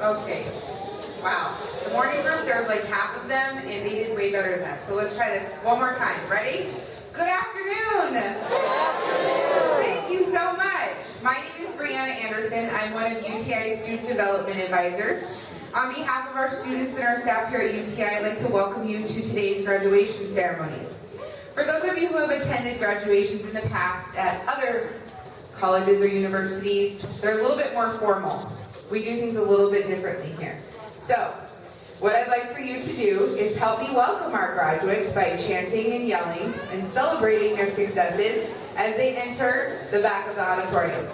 Okay. Wow. The morning group, there was like half of them, and they did way better than us. So let's try this one more time. Ready? Good afternoon. Good afternoon. Thank you so much. My name is Brianna Anderson. I'm one of UTI's Student Development Advisors. On behalf of our students and our staff here at UTI, I'd like to welcome you to today's graduation ceremonies. For those of you who have attended graduations in the past at other colleges or universities, they're a little bit more formal. We do things a little bit differently here. So, what I'd like for you to do is help me welcome our graduates by chanting and yelling and celebrating their successes as they enter the back of the auditorium.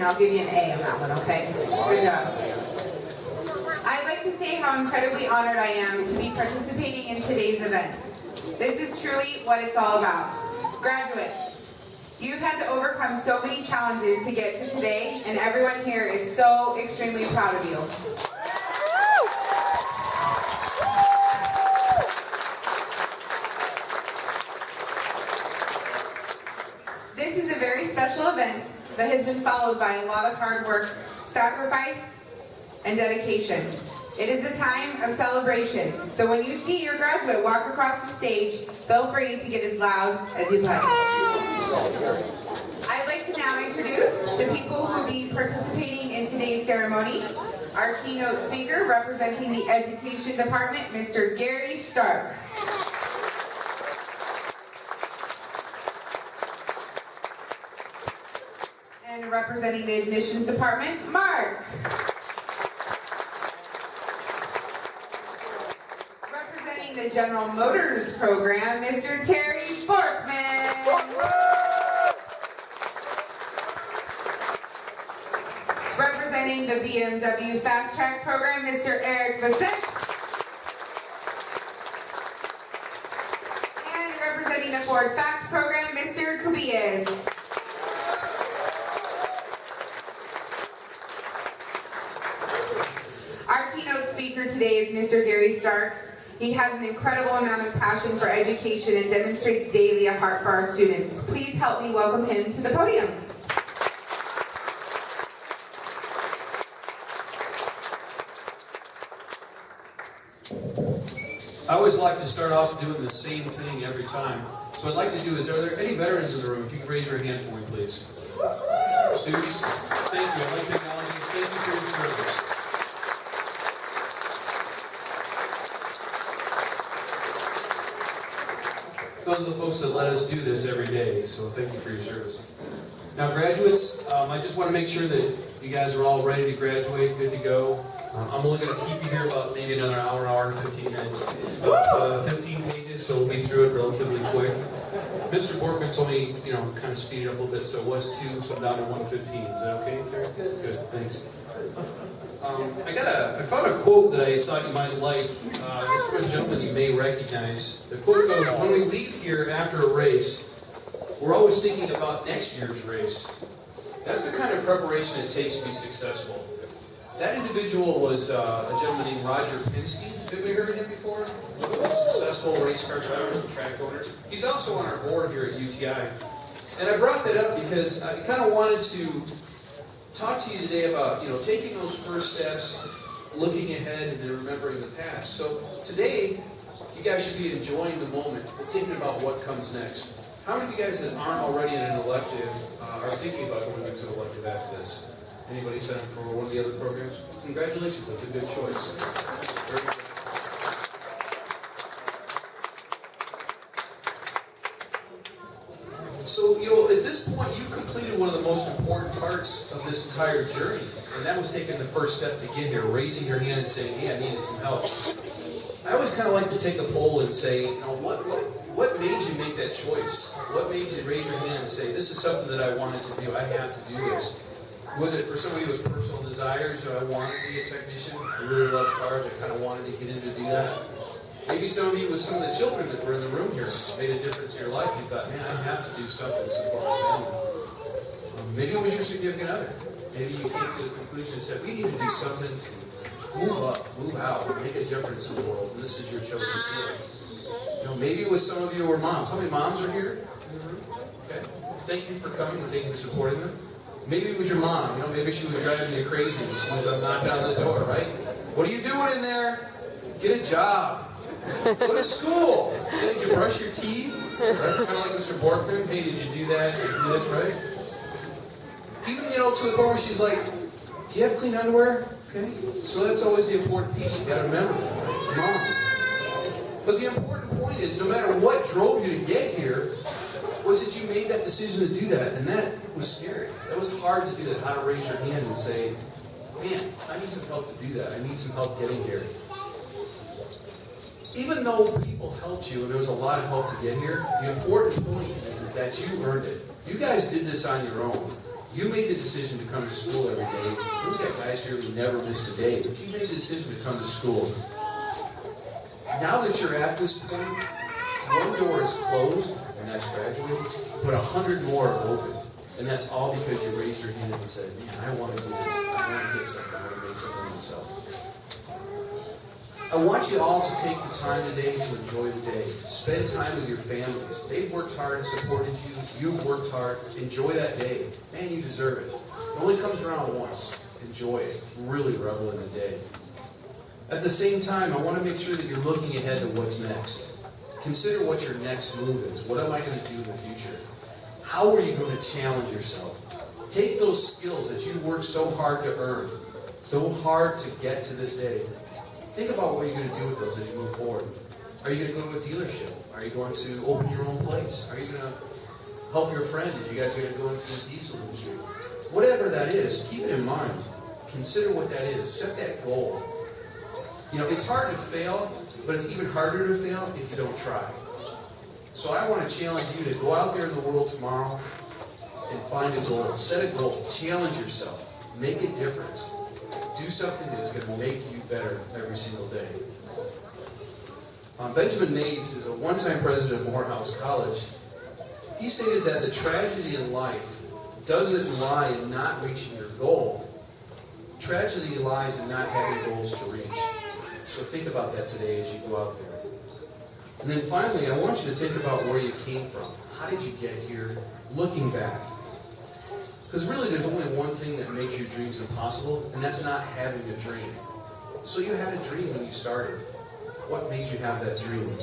I'll give you an A on that one, okay? Good job. I'd like to say how incredibly honored I am to be participating in today's event. This is truly what it's all about. Graduates, you've had to overcome so many challenges to get to today, and everyone here is so extremely proud of you. This is a very special event that has been followed by a lot of hard work, sacrifice, and dedication. It is a time of celebration, so when you see your graduate walk across the stage, feel free to get as loud as you'd like. I'd like to now introduce the people who will be participating in today's ceremony. Our keynote speaker, representing the Education Department, Mr. Gary Stark. And representing the Admissions Department, Mark. Representing the General Motors Program, Mr. Terry Forkman. Representing the BMW Fast Track Program, Mr. Eric Bassett. And representing the Ford Fact Program, Mr. Cubillas. Our keynote speaker today is Mr. Gary Stark. He has an incredible amount of passion for education and demonstrates daily a heart for our students. Please help me welcome him to the podium. I always like to start off doing the same thing every time. So what I'd like to do is, are there any veterans in the room? If you could raise your hand for me, please. Students, thank you. I'd like to acknowledge you. Thank you for your service. Those are the folks that let us do this every day, so thank you for your service. Now, graduates, I just want to make sure that you guys are all ready to graduate, good to go. I'm only going to keep you here about maybe another hour and 15 minutes. It's about 15 pages, so we'll be through it relatively quick. Mr. Borkman told me, kind of speed it up a little bit, so it was 2, so I'm down to 1:15. Is that okay, Terry? Good, thanks. I found a quote that I thought you might like. It's from a gentleman you may recognize. The quote goes, "When we leave here after a race, we're always thinking about next year's race." That's the kind of preparation it takes to be successful. That individual was a gentleman named Roger Penske. Has anybody heard of him before? One of the most successful race car drivers and track owners. He's also on our board here at UTI. And I brought that up because I kind of wanted to talk to you today about, taking those first steps, looking ahead, and then remembering the past. So today, you guys should be enjoying the moment, thinking about what comes next. How many of you guys that aren't already in an elective are thinking about going into an elective after this? Anybody signed up for one of the other programs? Congratulations, that's a good choice. Very good. So, at this point, you've completed one of the most important parts of this entire journey, and that was taking the first step to get here, raising your hand and saying, hey, I needed some help. I always kind of like to take a poll and say, what made you make that choice? What made you raise your hand and say, this is something that I wanted to do, I have to do this? Was it for somebody with personal desires? I wanted to be a technician. I really love cars. I kind of wanted to get in to do that. Maybe some of you, with some of the children that were in the room here, made a difference in your life. You thought, man, I have to do something to support my family. Maybe it was your significant other. Maybe you came to the conclusion and said, we need to do something to move up, move out, make a difference in the world. And this is your chosen field. Maybe it was some of you who were moms. How many moms are here? Okay. Thank you for coming and thank you for supporting them. Maybe it was your mom. Maybe she was driving you crazy. She was knocking on the door, right? What are you doing in there? Get a job. Go to school. Did you brush your teeth? Right? Kind of like Mr. Borkman. Hey, did you do that? Did you do this, right? Even, to the point where she's like, do you have clean underwear? Okay. So that's always the important piece. You got to remember. Mom. But the important point is, no matter what drove you to get here, was that you made that decision to do that, and that was scary. That was hard to do that, how to raise your hand and say, man, I need some help to do that. I need some help getting here. Even though people helped you, and there was a lot of help to get here, the important point is that you earned it. You guys did this on your own. You made the decision to come to school every day. We've got guys here who never missed a day, but you made the decision to come to school. Now that you're at this point, one door is closed, and that's graduating, but 100 more are open. And that's all because you raised your hand and said, man, I want to do this. I want to get something. I want to make something of myself. I want you all to take the time today to enjoy the day. Spend time with your families. They've worked hard and supported you. You've worked hard. Enjoy that day. Man, you deserve it. It only comes around once. Enjoy it. Really revel in the day. At the same time, I want to make sure that you're looking ahead to what's next. Consider what your next move is. What am I going to do in the future? How are you going to challenge yourself? Take those skills that you worked so hard to earn, so hard to get to this day. Think about what you're going to do with those as you move forward. Are you going to go to a dealership? Are you going to open your own place? Are you going to help your friend? Are you guys going to go into the diesel industry? Whatever that is, keep it in mind. Consider what that is. Set that goal. It's hard to fail, but it's even harder to fail if you don't try. So I want to challenge you to go out there in the world tomorrow and find a goal. Set a goal. Challenge yourself. Make a difference. Do something that's going to make you better every single day. Benjamin Mays is a one-time president of Morehouse College. He stated that the tragedy in life doesn't lie in not reaching your goal. Tragedy lies in not having goals to reach. So think about that today as you go out there. And then finally, I want you to think about where you came from. How did you get here? Looking back. Because really, there's only one thing that makes your dreams impossible, and that's not having a dream. So you had a dream when you started. What made you have that dream?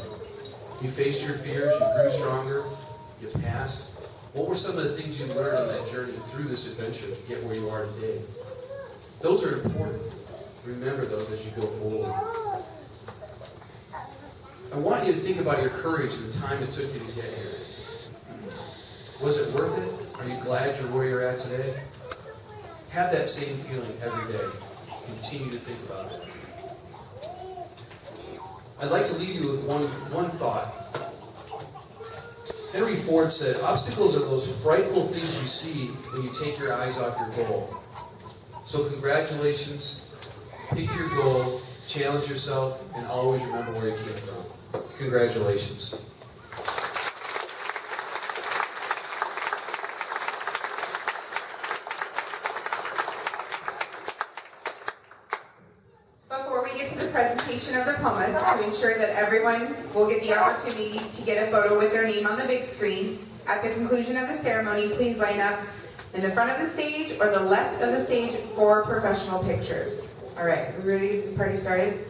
You faced your fears, you grew stronger, you passed. What were some of the things you learned on that journey through this adventure to get where you are today? Those are important. Remember those as you go forward. I want you to think about your courage and the time it took you to get here. Was it worth it? Are you glad you're where you're at today? Have that same feeling every day. Continue to think about it. I'd like to leave you with one thought. Henry Ford said, obstacles are those frightful things you see when you take your eyes off your goal. So congratulations, pick your goal, challenge yourself, and always remember where you came from. Congratulations. Before we get to the presentation of diplomas, to ensure that everyone will get the opportunity to get a photo with their name on the big screen, at the conclusion of the ceremony, please line up in the front of the stage or the left of the stage for professional pictures. All right, are we ready to get this party started?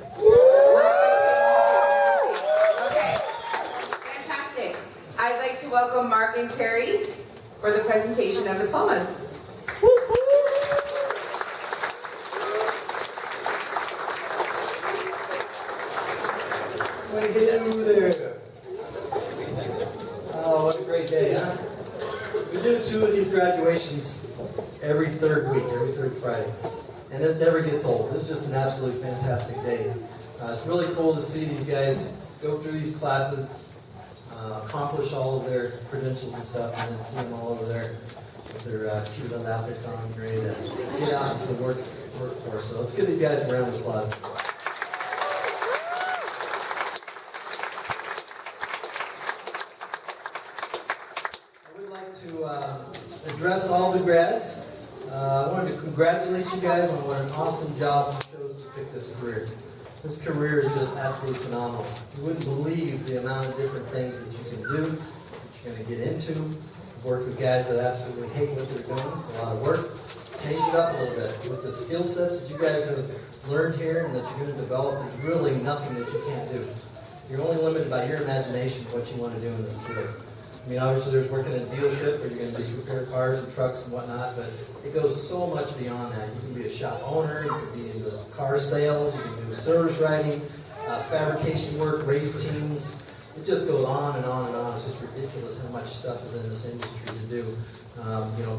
Okay, fantastic. I'd like to welcome Mark and Carrie for the presentation of diplomas. What do you do there? Oh, what a great day, huh? We do 2 of these graduations every third week, every third Friday. And it never gets old. This is just an absolutely fantastic day. It's really cool to see these guys go through these classes, accomplish all of their credentials and stuff, and then see them all over there with their cute little outfits on, ready to get out into the workforce. So let's give these guys a round of applause. To address all the grads. I wanted to congratulate you guys on what an awesome job you chose to pick this career. This career is just absolutely phenomenal. You wouldn't believe the amount of different things that you can do, that you're going to get into. Work with guys that absolutely hate what they're doing. It's a lot of work. Change it up a little bit. With the skill sets that you guys have learned here and that you're going to develop, there's really nothing that you can't do. You're only limited by your imagination what you want to do in this career. I mean, obviously there's working in a dealership where you're going to just repair cars and trucks and whatnot, but it goes so much beyond that. You can be a shop owner, you can be in the car sales, you can do service writing, fabrication work, race teams. It just goes on and on and on. It's just ridiculous how much stuff is in this industry to do.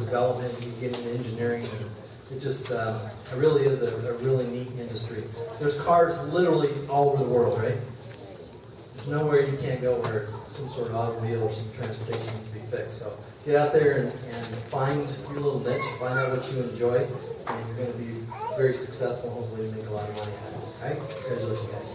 Development, you can get into engineering. And it just, it really is a really neat industry. There's cars literally all over the world, right? There's nowhere you can't go where some sort of automobile or some transportation needs to be fixed. So get out there and find your little niche, find out what you enjoy, and you're going to be very successful, hopefully make a lot of money out of it. All right? Congratulations, guys.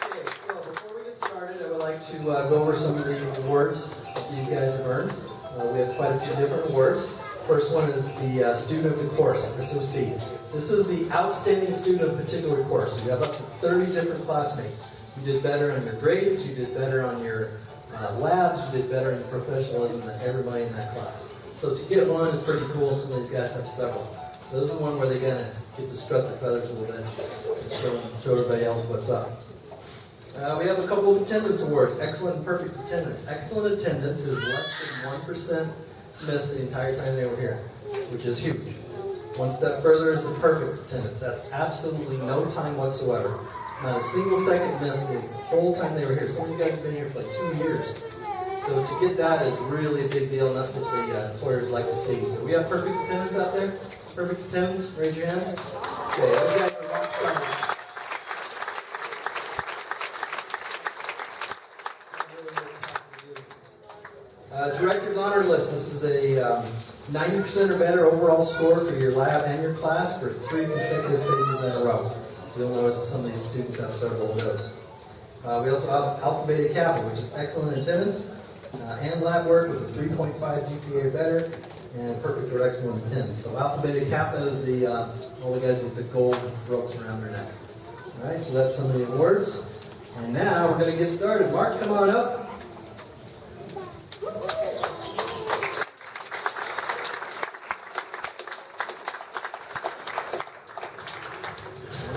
Okay, so before we get started, I would like to go over some of the awards that these guys have earned. We have quite a few different awards. First one is the Student of the Course, SOC. This is the outstanding student of a particular course. So you have up to 30 different classmates. You did better on your grades, you did better on your labs, you did better in your professionalism than everybody in that class. So to get one is pretty cool. Some of these guys have several. So this is one where they're going to get to strut their feathers a little bit and show everybody else what's up. We have a couple of attendance awards. Excellent and perfect attendance. Excellent attendance is less than 1% missed the entire time they were here, which is huge. One step further is the perfect attendance. That's absolutely no time whatsoever. Not a single second missed the whole time they were here. Some of these guys have been here for like 2 years. So to get that is really a big deal, and that's what the employers like to see. So we have perfect attendance out there? Perfect attendance? Raise your hands. Okay, those guys are rock stars. Director's Honor List. This is a 90% or better overall score for your lab and your class for 3 consecutive phases in a row. So you'll notice some of these students have several of those. We also have Alpha Beta Kappa, which is excellent attendance and lab work with a 3.5 GPA or better and perfect or excellent attendance. So Alpha Beta Kappa is the all the guys with the gold ropes around their neck. All right, so that's some of the awards. And now we're going to get started. Mark, come on up.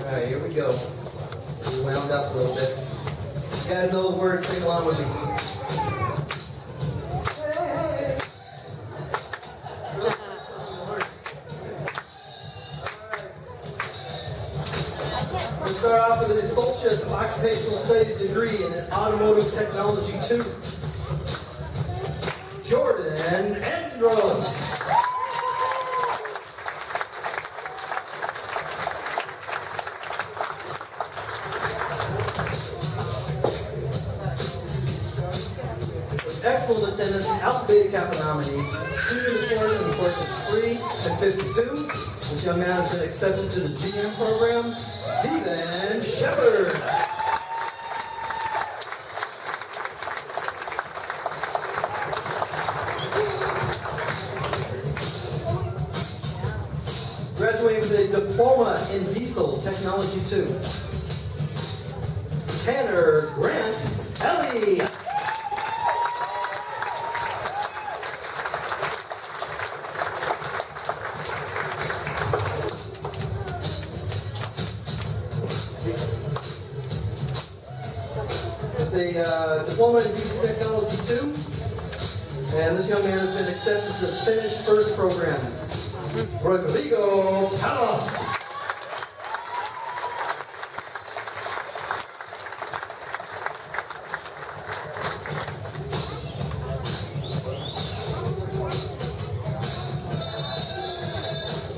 Alright, here we go. We wound up a little bit. You guys know the words, sing along with me. We'll start off with an Associate of Occupational Studies degree in Automotive Technology 2. Jordan Andros. excellent attendance, Alpha Beta Kappa nominee, student of course in the course of 3 and 52. This young man has been accepted to the GM program, Stephen Shepard. Graduating with a diploma in diesel technology 2. Tanner Grant Ellie. With a diploma in diesel technology 2. And this young man has been accepted to the Finnish First program. Rodrigo Palos.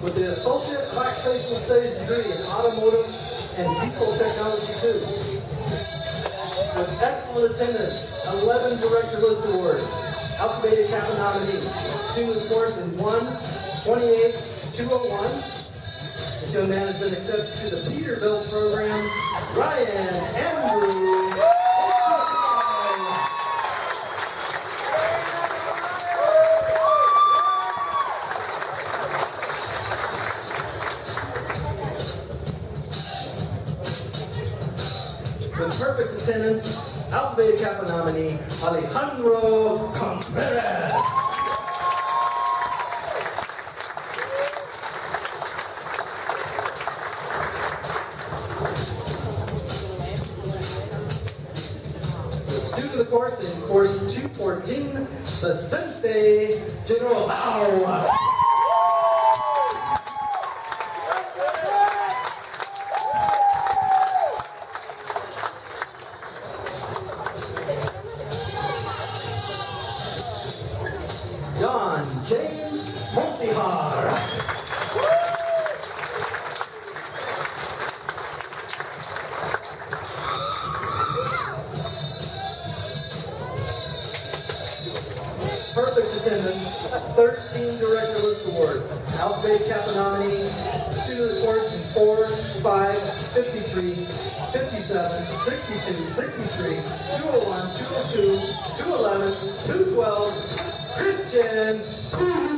With the Associate of Occupational Studies degree in Automotive and Diesel Technology 2. With excellent attendance, 11 Director List Awards, Alpha Beta Kappa nominee, student of course in 1-28-201. This young man has been accepted to the Peterbilt program, Ryan Andrew. With perfect attendance, Alpha Beta Kappa nominee, Alejandro Contreras. The student of the course in course 214, Vicente General. Don James Montijar. Perfect attendance, 13 Director List Award, Alpha Beta Kappa nominee, student of the course in 4, 5, 53, 57, 62, 63, 201, 202, 211, 212, Christian Boo.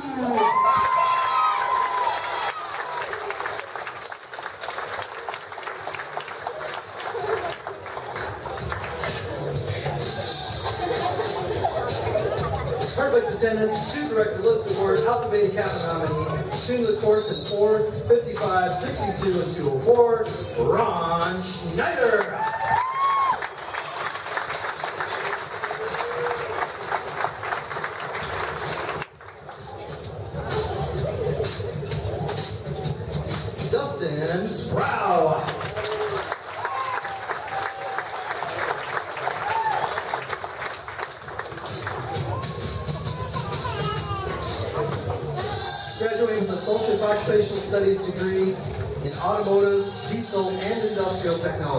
Perfect attendance, 2 Director List Awards, Alpha Beta Kappa nominee, student of the course in 4, 55, 62, and 204, Ron Schneider. Dustin Sproul. Graduating with Associate of Occupational Studies degree in Automotive, Diesel, and Industrial Technology.